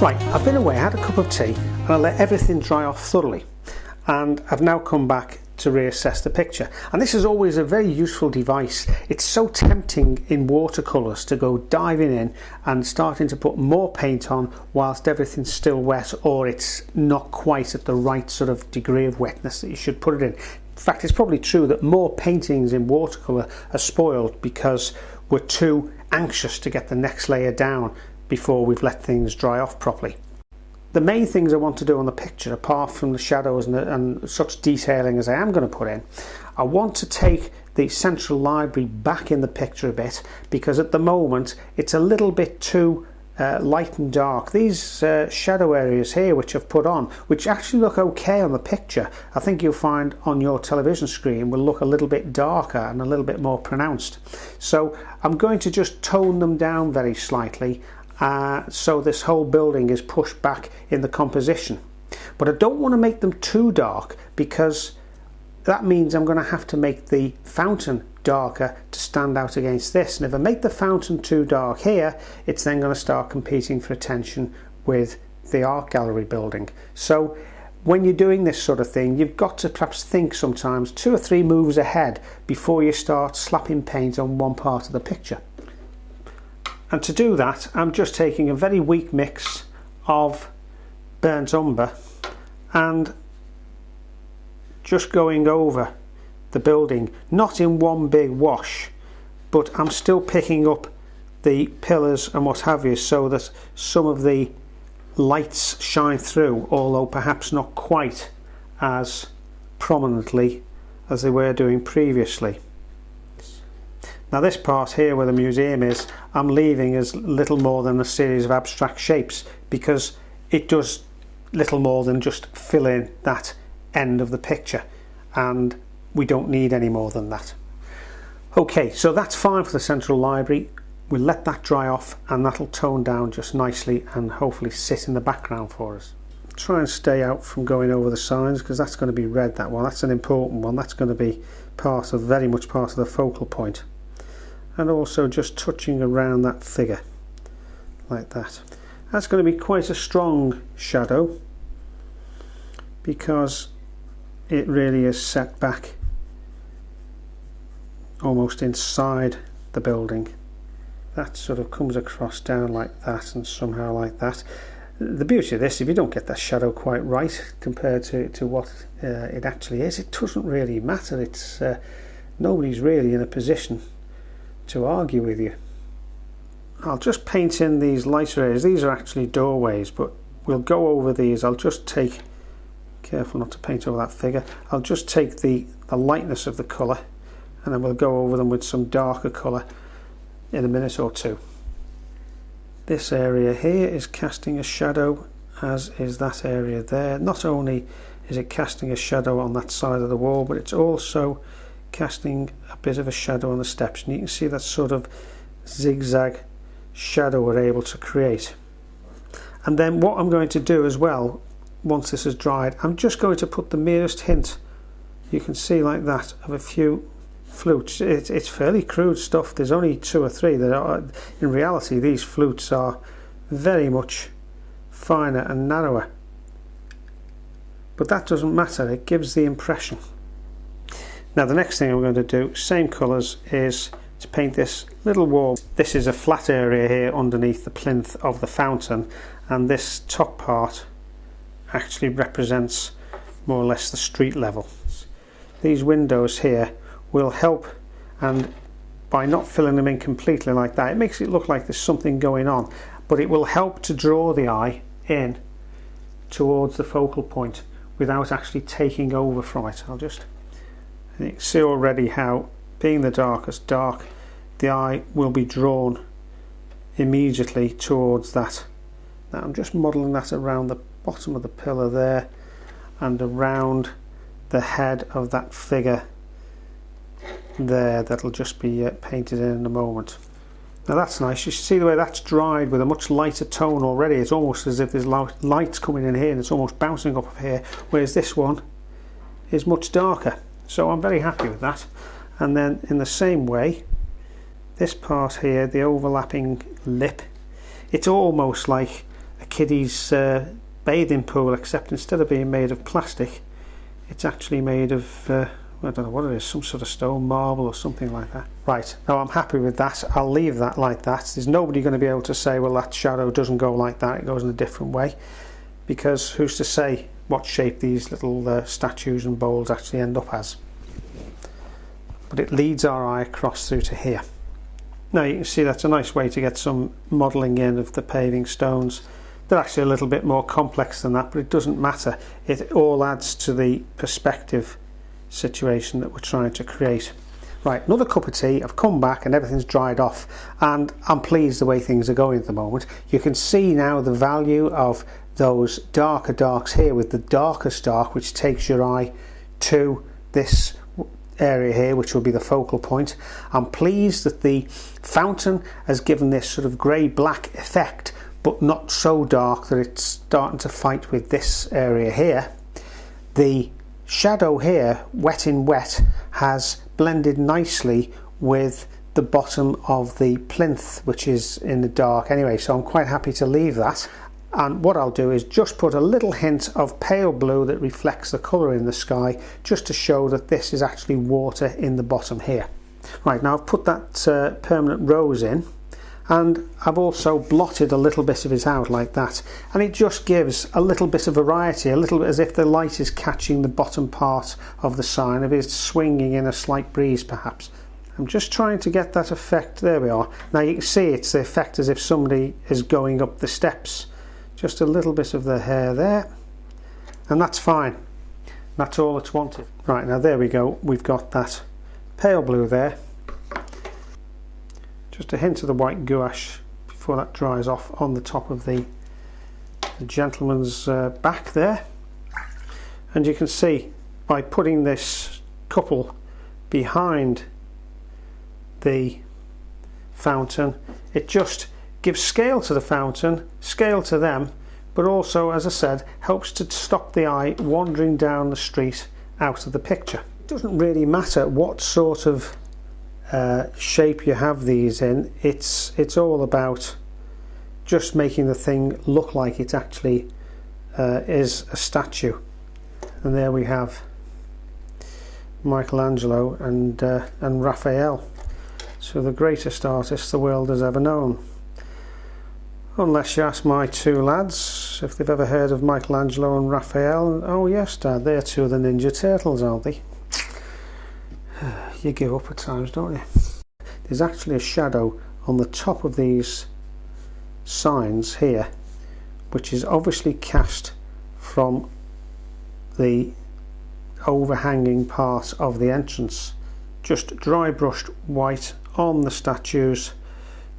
Right, I've been away, I had a cup of tea and I let everything dry off thoroughly, and I've now come back to reassess the picture. And this is always a very useful device. It's so tempting in watercolours to go diving in and starting to put more paint on whilst everything's still wet, or it's not quite at the right sort of degree of wetness that you should put it in. In fact, it's probably true that more paintings in watercolour are spoiled because we're too anxious to get the next layer down before we've let things dry off properly. The main things I want to do on the picture, apart from the shadows and such detailing as I am going to put in, I want to take the central library back in the picture a bit, because at the moment it's a little bit too light and dark. These shadow areas here which I've put on, which actually look okay on the picture, I think you'll find on your television screen will look a little bit darker and a little bit more pronounced. So I'm going to just tone them down very slightly, so this whole building is pushed back in the composition. But I don't want to make them too dark, because that means I'm going to have to make the fountain darker to stand out against this, and if I make the fountain too dark here, it's then going to start competing for attention with the art gallery building. So when you're doing this sort of thing, you've got to perhaps think sometimes 2 or 3 moves ahead before you start slapping paint on one part of the picture. And to do that, I'm just taking a very weak mix of burnt umber and just going over the building, not in one big wash, but I'm still picking up the pillars and what have you, so that some of the lights shine through, although perhaps not quite as prominently as they were doing previously. Now this part here where the museum is, I'm leaving as little more than a series of abstract shapes, because it does little more than just fill in that end of the picture, and we don't need any more than that. Okay, so that's fine for the central library. We'll let that dry off and that'll tone down just nicely and hopefully sit in the background for us. Try and stay out from going over the signs, because that's going to be red, that one. That's an important one. That's going to be very much part of the focal point. And also just touching around that figure like that. That's going to be quite a strong shadow, because it really is set back almost inside the building. That sort of comes across down like that and somehow like that. The beauty of this, if you don't get that shadow quite right compared to what it actually is, it doesn't really matter. It's nobody's really in a position to argue with you. I'll just paint in these lighter areas. These are actually doorways, but we'll go over these. I'll just take, careful not to paint over that figure, I'll just take the lightness of the colour, and then we'll go over them with some darker colour in a minute or two. This area here is casting a shadow, as is that area there. Not only is it casting a shadow on that side of the wall, but it's also casting a bit of a shadow on the steps, and you can see that sort of zigzag shadow we're able to create. And then what I'm going to do as well, once this is dried, I'm just going to put the merest hint, you can see like that, of a few flutes. It's fairly crude stuff. There's only 2 or 3 that are, in reality these flutes are very much finer and narrower, but that doesn't matter, it gives the impression. Now the next thing I'm going to do, same colours, is to paint this little wall. This is a flat area here underneath the plinth of the fountain, and this top part actually represents more or less the street level. These windows here will help, and by not filling them in completely like that, it makes it look like there's something going on, but it will help to draw the eye in towards the focal point without actually taking over from it. You can see already how, being the darkest dark, the eye will be drawn immediately towards that. Now I'm just modelling that around the bottom of the pillar there and around the head of that figure there. That'll just be painted in a moment. Now that's nice. You see the way that's dried with a much lighter tone already. It's almost as if there's lights coming in here and it's almost bouncing up here, whereas this one is much darker. So I'm very happy with that. And then in the same way, this part here, the overlapping lip, it's almost like a kiddie's bathing pool, except instead of being made of plastic, it's actually made of I don't know what it is, some sort of stone, marble or something like that. Right, now I'm happy with that. I'll leave that like that. There's nobody going to be able to say, well, that shadow doesn't go like that, it goes in a different way, because who's to say what shape these little statues and bowls actually end up as. But it leads our eye across through to here. Now you can see that's a nice way to get some modelling in of the paving stones. They're actually a little bit more complex than that, but it doesn't matter. It all adds to the perspective situation that we're trying to create. Right, another cup of tea. I've come back and everything's dried off, and I'm pleased the way things are going at the moment. You can see now the value of those darker darks here with the darkest dark, which takes your eye to this area here, which will be the focal point. I'm pleased that the fountain has given this sort of grey black effect, but not so dark that it's starting to fight with this area here. The shadow here, wet in wet, has blended nicely with the bottom of the plinth, which is in the dark anyway, so I'm quite happy to leave that. And what I'll do is just put a little hint of pale blue that reflects the colour in the sky, just to show that this is actually water in the bottom here. Right, now I've put that permanent rose in, and I've also blotted a little bit of it out like that, and it just gives a little bit of variety, a little bit as if the light is catching the bottom part of the sign, if it's swinging in a slight breeze perhaps. I'm just trying to get that effect. There we are. Now you can see it's the effect as if somebody is going up the steps. Just a little bit of the hair there, and that's fine. That's all it's wanted. Right, now there we go. We've got that pale blue there. Just a hint of the white gouache before that dries off on the top of the gentleman's back there. And you can see by putting this couple behind the fountain, it just gives scale to the fountain, scale to them, but also, as I said, helps to stop the eye wandering down the street out of the picture. It doesn't really matter what sort of shape you have these in. It's all about just making the thing look like it actually is a statue. And there we have Michelangelo and Raphael, so the greatest artists the world has ever known. Unless you ask my two lads if they've ever heard of Michelangelo and Raphael. Oh yes, Dad, they're two of the Ninja Turtles, aren't they? You give up at times, don't you? There's actually a shadow on the top of these signs here, which is obviously cast from the overhanging part of the entrance. Just dry brushed white on the statues,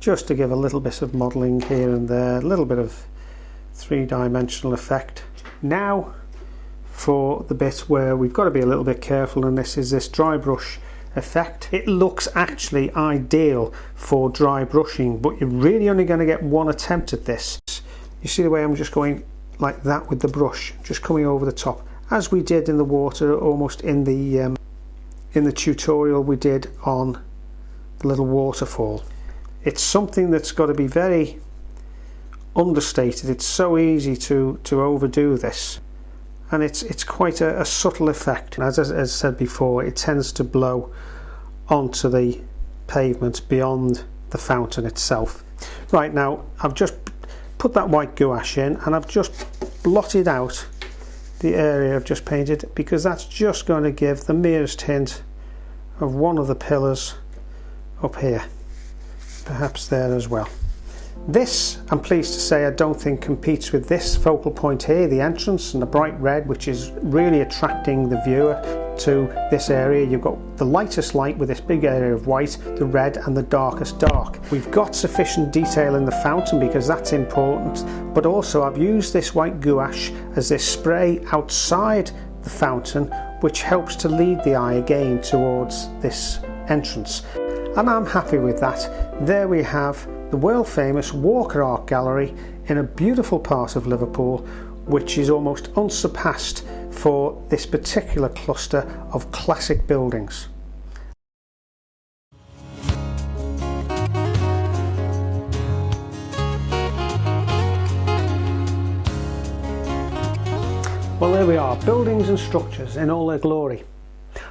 just to give a little bit of modelling here and there, a little bit of three-dimensional effect. Now for the bit where we've got to be a little bit careful, and this is this dry brush effect. It looks actually ideal for dry brushing, but you're really only going to get one attempt at this. You see the way I'm just going like that with the brush, just coming over the top, as we did in the water, almost in the tutorial we did on the little waterfall. It's something that's got to be very understated. It's so easy to overdo this, and it's quite a subtle effect. As I said before, it tends to blow onto the pavement beyond the fountain itself. Right, now I've just put that white gouache in, and I've just blotted out the area I've just painted, because that's just going to give the merest hint of one of the pillars up here, perhaps there as well. This, I'm pleased to say, I don't think competes with this focal point here, the entrance and the bright red, which is really attracting the viewer to this area. You've got the lightest light with this big area of white, the red, and the darkest dark. We've got sufficient detail in the fountain because that's important, but also I've used this white gouache as this spray outside the fountain, which helps to lead the eye again towards this entrance. And I'm happy with that. There we have the world famous Walker Art Gallery in a beautiful part of Liverpool, which is almost unsurpassed for this particular cluster of classic buildings. are buildings and structures in all their glory.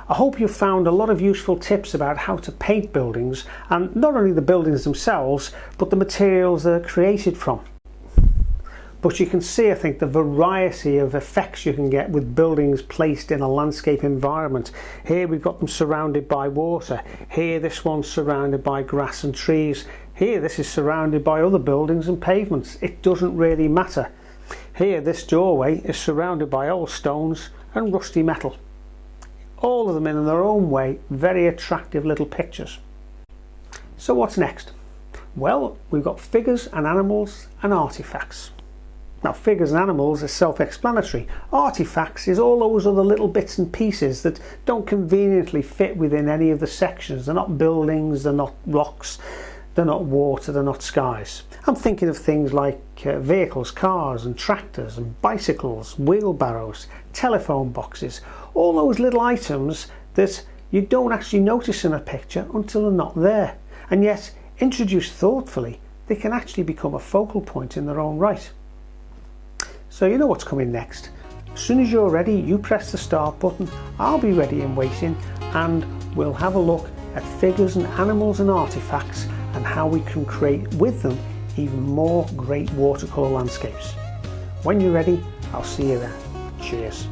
I hope you've found a lot of useful tips about how to paint buildings, and not only the buildings themselves, but the materials they're created from. But you can see, I think, the variety of effects you can get with buildings placed in a landscape environment. Here we've got them surrounded by water. Here this one's surrounded by grass and trees. Here this is surrounded by other buildings and pavements. It doesn't really matter. Here this doorway is surrounded by old stones and rusty metal. All of them in their own way very attractive little pictures. So what's next? Well, we've got figures and animals and artifacts. Now, figures and animals is self-explanatory. Artifacts is all those other little bits and pieces that don't conveniently fit within any of the sections. They're not buildings, they're not rocks, they're not water, they're not skies. I'm thinking of things like vehicles, cars and tractors and bicycles, wheelbarrows, telephone boxes, all those little items that you don't actually notice in a picture until they're not there. And yet, introduced thoughtfully, they can actually become a focal point in their own right. So you know what's coming next. As soon as you're ready, you press the start button, I'll be ready and waiting, and we'll have a look at figures and animals and artifacts and how we can create with them even more great watercolour landscapes. When you're ready, I'll see you then. Cheers.